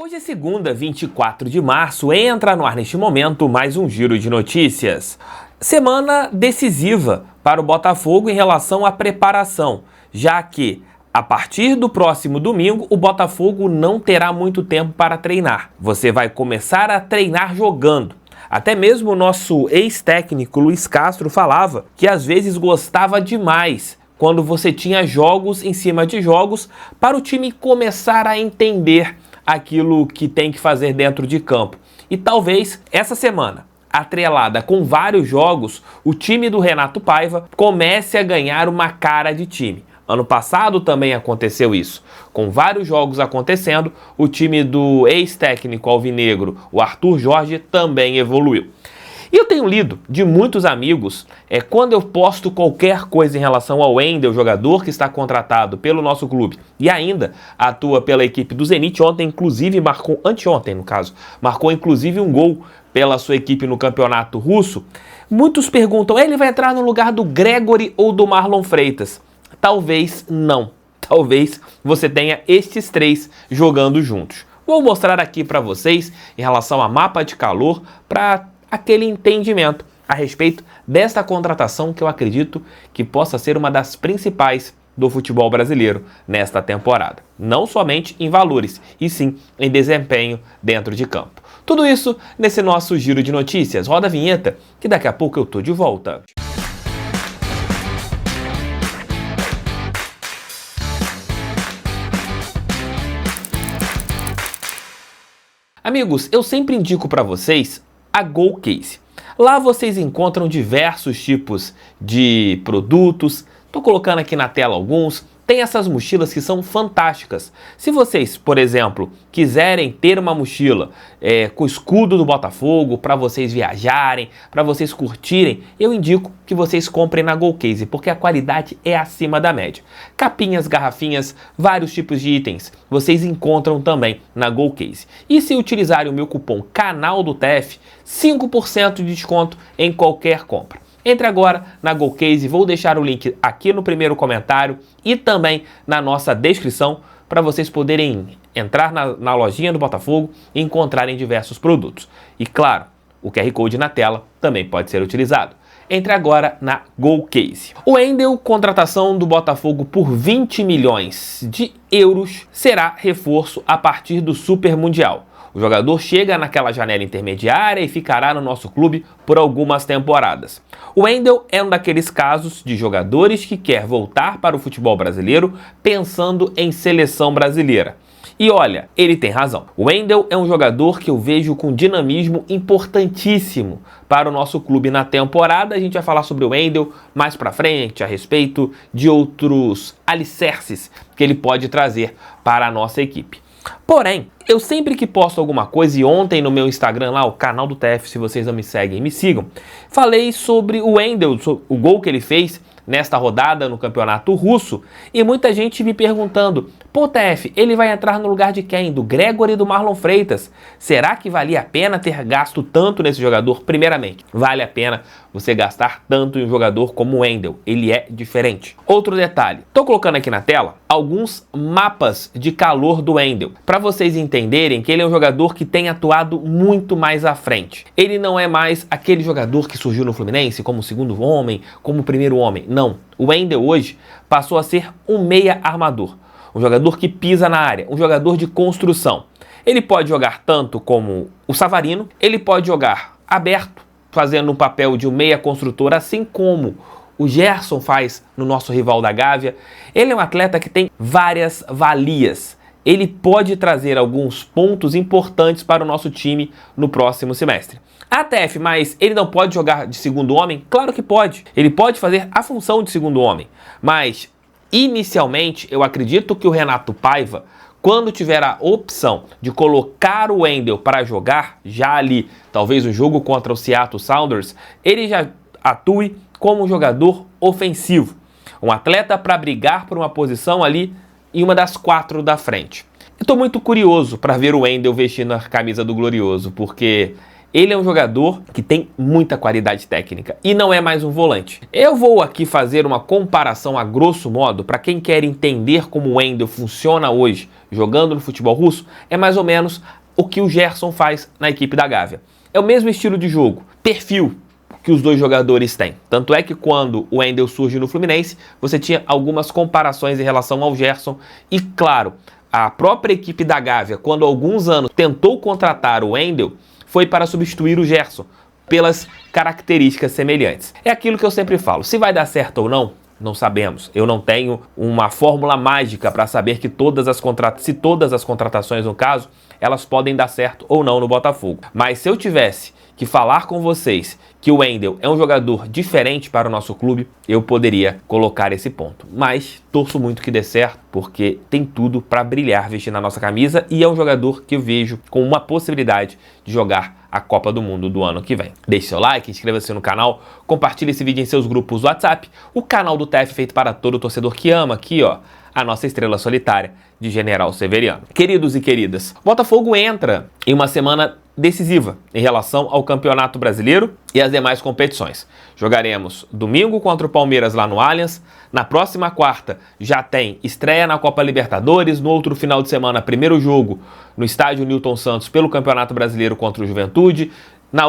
Hoje é segunda, 24 de março, entra no ar neste momento mais um giro de notícias. Semana decisiva para o Botafogo em relação à preparação, já que a partir do próximo domingo o Botafogo não terá muito tempo para treinar. Você vai começar a treinar jogando. Até mesmo o nosso ex-técnico Luiz Castro falava que às vezes gostava demais quando você tinha jogos em cima de jogos para o time começar a entender aquilo que tem que fazer dentro de campo. E talvez essa semana, atrelada com vários jogos, o time do Renato Paiva comece a ganhar uma cara de time. Ano passado também aconteceu isso. Com vários jogos acontecendo, o time do ex-técnico alvinegro, o Arthur Jorge, também evoluiu. E eu tenho lido de muitos amigos, quando eu posto qualquer coisa em relação ao Wendel, jogador que está contratado pelo nosso clube e ainda atua pela equipe do Zenit, anteontem no caso, marcou inclusive um gol pela sua equipe no campeonato russo. Muitos perguntam, ele vai entrar no lugar do Gregory ou do Marlon Freitas? Talvez não. Talvez você tenha estes três jogando juntos. Vou mostrar aqui para vocês em relação a mapa de calor para aquele entendimento a respeito desta contratação que eu acredito que possa ser uma das principais do futebol brasileiro nesta temporada. Não somente em valores, e sim em desempenho dentro de campo. Tudo isso nesse nosso giro de notícias. Roda a vinheta que daqui a pouco eu tô de volta. Amigos, eu sempre indico para vocês a GoCase. Lá vocês encontram diversos tipos de produtos. Estou colocando aqui na tela alguns. Tem essas mochilas que são fantásticas. Se vocês, por exemplo, quiserem ter uma mochila com o escudo do Botafogo para vocês viajarem, para vocês curtirem, eu indico que vocês comprem na GoCase, porque a qualidade é acima da média. Capinhas, garrafinhas, vários tipos de itens vocês encontram também na GoCase. E se utilizarem o meu cupom Canal do TF, 5% de desconto em qualquer compra. Entre agora na GoCase, vou deixar o link aqui no primeiro comentário e também na nossa descrição para vocês poderem entrar na lojinha do Botafogo e encontrarem diversos produtos. E claro, o QR Code na tela também pode ser utilizado. Entre agora na GoCase. O Wendel, contratação do Botafogo por 20 milhões de euros, será reforço a partir do Super Mundial. O jogador chega naquela janela intermediária e ficará no nosso clube por algumas temporadas. O Wendel é um daqueles casos de jogadores que quer voltar para o futebol brasileiro pensando em seleção brasileira. E olha, ele tem razão. O Wendel é um jogador que eu vejo com dinamismo importantíssimo para o nosso clube na temporada. A gente vai falar sobre o Wendel mais pra frente, a respeito de outros alicerces que ele pode trazer para a nossa equipe. Porém, eu sempre que posto alguma coisa, e ontem no meu Instagram lá, o Canal do TF, se vocês não me seguem, me sigam, falei sobre o Wendel, o gol que ele fez nesta rodada no campeonato russo, e muita gente me perguntando, pô TF, ele vai entrar no lugar de quem? Do Gregory e do Marlon Freitas. Será que valia a pena ter gasto tanto nesse jogador? Primeiramente, vale a pena você gastar tanto em um jogador como o Wendel, ele é diferente. Outro detalhe, tô colocando aqui na tela alguns mapas de calor do Wendel, para vocês entenderem que ele é um jogador que tem atuado muito mais à frente. Ele não é mais aquele jogador que surgiu no Fluminense como segundo homem, como primeiro homem. Não, o Wendel hoje passou a ser um meia armador, um jogador que pisa na área, um jogador de construção. Ele pode jogar tanto como o Savarino, ele pode jogar aberto, fazendo um papel de um meia construtor, assim como o Gerson faz no nosso rival da Gávea. Ele é um atleta que tem várias valias. Ele pode trazer alguns pontos importantes para o nosso time no próximo semestre. TF, mas ele não pode jogar de segundo homem? Claro que pode. Ele pode fazer a função de segundo homem. Mas, inicialmente, eu acredito que o Renato Paiva, quando tiver a opção de colocar o Wendel para jogar, já ali, talvez o jogo contra o Seattle Sounders, ele já atue como um jogador ofensivo. Um atleta para brigar por uma posição ali em uma das 4 da frente. Eu estou muito curioso para ver o Wendel vestindo a camisa do Glorioso, porque Ele é um jogador que tem muita qualidade técnica e não é mais um volante. Eu vou aqui fazer uma comparação a grosso modo para quem quer entender como o Wendel funciona hoje jogando no futebol russo, é mais ou menos o que o Gerson faz na equipe da Gávea. É o mesmo estilo de jogo, perfil que os dois jogadores têm. Tanto é que quando o Wendel surge no Fluminense, você tinha algumas comparações em relação ao Gerson e, claro, a própria equipe da Gávea, quando há alguns anos tentou contratar o Wendel, foi para substituir o Gerson, pelas características semelhantes. É aquilo que eu sempre falo, se vai dar certo ou não, não sabemos. Eu não tenho uma fórmula mágica para saber que se todas as contratações, no caso, elas podem dar certo ou não no Botafogo. Mas se eu tivesse que falar com vocês que o Wendel é um jogador diferente para o nosso clube, eu poderia colocar esse ponto. Mas torço muito que dê certo, porque tem tudo para brilhar vestindo a nossa camisa e é um jogador que eu vejo com uma possibilidade de jogar a Copa do Mundo do ano que vem. Deixe seu like, inscreva-se no canal, compartilhe esse vídeo em seus grupos do WhatsApp, o canal do TF feito para todo torcedor que ama aqui, ó, a nossa estrela solitária de General Severiano. Queridos e queridas, Botafogo entra em uma semana decisiva em relação ao Campeonato Brasileiro e as demais competições. Jogaremos domingo contra o Palmeiras lá no Allianz, na próxima quarta já tem estreia na Copa Libertadores, no outro final de semana primeiro jogo no estádio Newton Santos pelo Campeonato Brasileiro contra o Juventude, na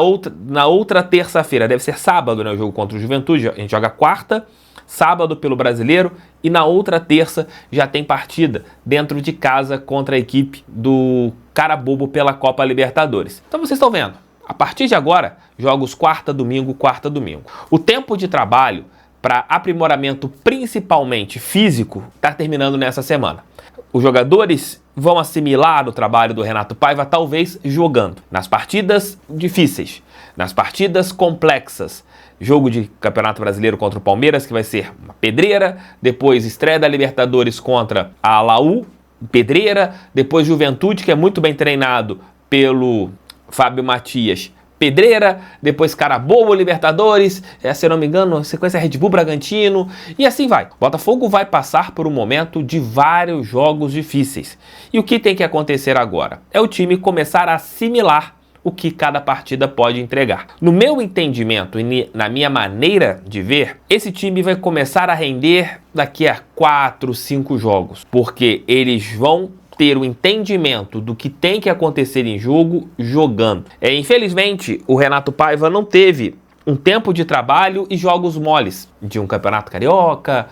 outra terça-feira, deve ser sábado, né, o jogo contra o Juventude, a gente joga quarta, sábado pelo Brasileiro e na outra terça já tem partida dentro de casa contra a equipe do Carabobo pela Copa Libertadores. Então vocês estão vendo, a partir de agora, jogos quarta, domingo, quarta, domingo. O tempo de trabalho para aprimoramento principalmente físico está terminando nessa semana. Os jogadores vão assimilar o trabalho do Renato Paiva talvez jogando nas partidas difíceis, nas partidas complexas. Jogo de Campeonato Brasileiro contra o Palmeiras, que vai ser uma pedreira, depois estreia da Libertadores contra a Laú, pedreira, depois Juventude, que é muito bem treinado pelo Fábio Matias, pedreira, depois Carabobo, Libertadores, se eu não me engano, sequência Red Bull, Bragantino, e assim vai. Botafogo vai passar por um momento de vários jogos difíceis. E o que tem que acontecer agora? É o time começar a assimilar o que cada partida pode entregar. No meu entendimento e na minha maneira de ver, esse time vai começar a render daqui a 4, 5 jogos, porque eles vão ter o entendimento do que tem que acontecer em jogo jogando. Infelizmente, o Renato Paiva não teve um tempo de trabalho e jogos moles de um campeonato carioca,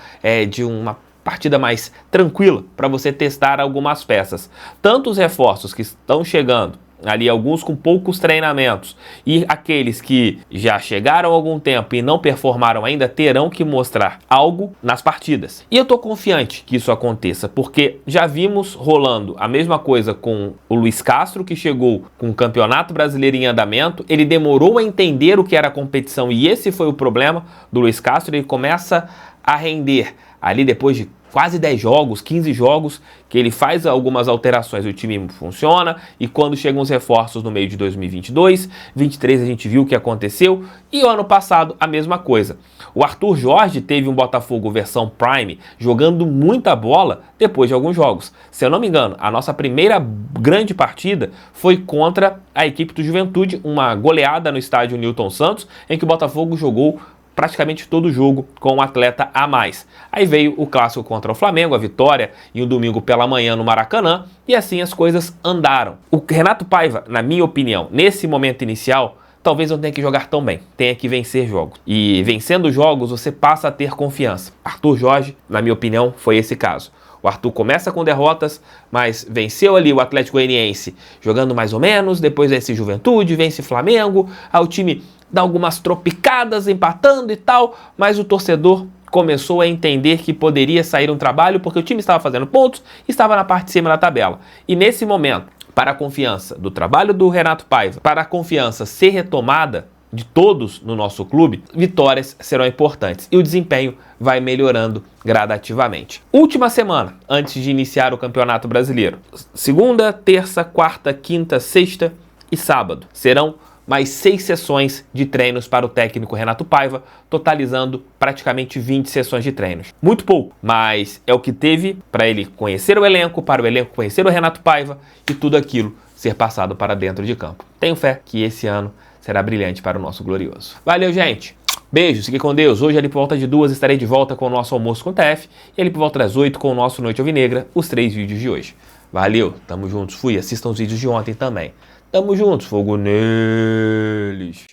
de uma partida mais tranquila para você testar algumas peças. Tanto os reforços que estão chegando, ali alguns com poucos treinamentos, e aqueles que já chegaram há algum tempo e não performaram ainda, terão que mostrar algo nas partidas. E eu tô confiante que isso aconteça, porque já vimos rolando a mesma coisa com o Luiz Castro, que chegou com o Campeonato Brasileiro em andamento, ele demorou a entender o que era a competição, e esse foi o problema do Luiz Castro. Ele começa a render ali depois de quase 10 jogos, 15 jogos, que ele faz algumas alterações, o time funciona, e quando chegam os reforços no meio de 2022, 2023 a gente viu o que aconteceu, e o ano passado a mesma coisa. O Arthur Jorge teve um Botafogo versão Prime, jogando muita bola depois de alguns jogos. Se eu não me engano, a nossa primeira grande partida foi contra a equipe do Juventude, uma goleada no estádio Newton Santos, em que o Botafogo jogou praticamente todo o jogo com um atleta a mais. Aí veio o clássico contra o Flamengo, a vitória, e um domingo pela manhã no Maracanã, e assim as coisas andaram. O Renato Paiva, na minha opinião, nesse momento inicial, talvez não tenha que jogar tão bem, tenha que vencer jogos. E vencendo jogos, você passa a ter confiança. Arthur Jorge, na minha opinião, foi esse caso. O Arthur começa com derrotas, mas venceu ali o Atlético Goianiense jogando mais ou menos, depois vence Juventude, vence Flamengo, aí o time dá algumas tropicadas, empatando e tal, mas o torcedor começou a entender que poderia sair um trabalho porque o time estava fazendo pontos e estava na parte de cima da tabela. E nesse momento, para a confiança do trabalho do Renato Paiva, para a confiança ser retomada de todos no nosso clube, vitórias serão importantes e o desempenho vai melhorando gradativamente. Última semana antes de iniciar o Campeonato Brasileiro. Segunda, terça, quarta, quinta, sexta e sábado serão mais 6 sessões de treinos para o técnico Renato Paiva, totalizando praticamente 20 sessões de treinos. Muito pouco, mas é o que teve para ele conhecer o elenco, para o elenco conhecer o Renato Paiva, e tudo aquilo ser passado para dentro de campo. Tenho fé que esse ano será brilhante para o nosso glorioso. Valeu, gente! Beijos, fique com Deus. Hoje ali por volta de 2 estarei de volta com o nosso almoço com TF e ali por volta das 8 com o nosso Noite Alvinegra, os 3 vídeos de hoje. Valeu, tamo juntos, fui, assistam os vídeos de ontem também. Tamo juntos, fogo neles!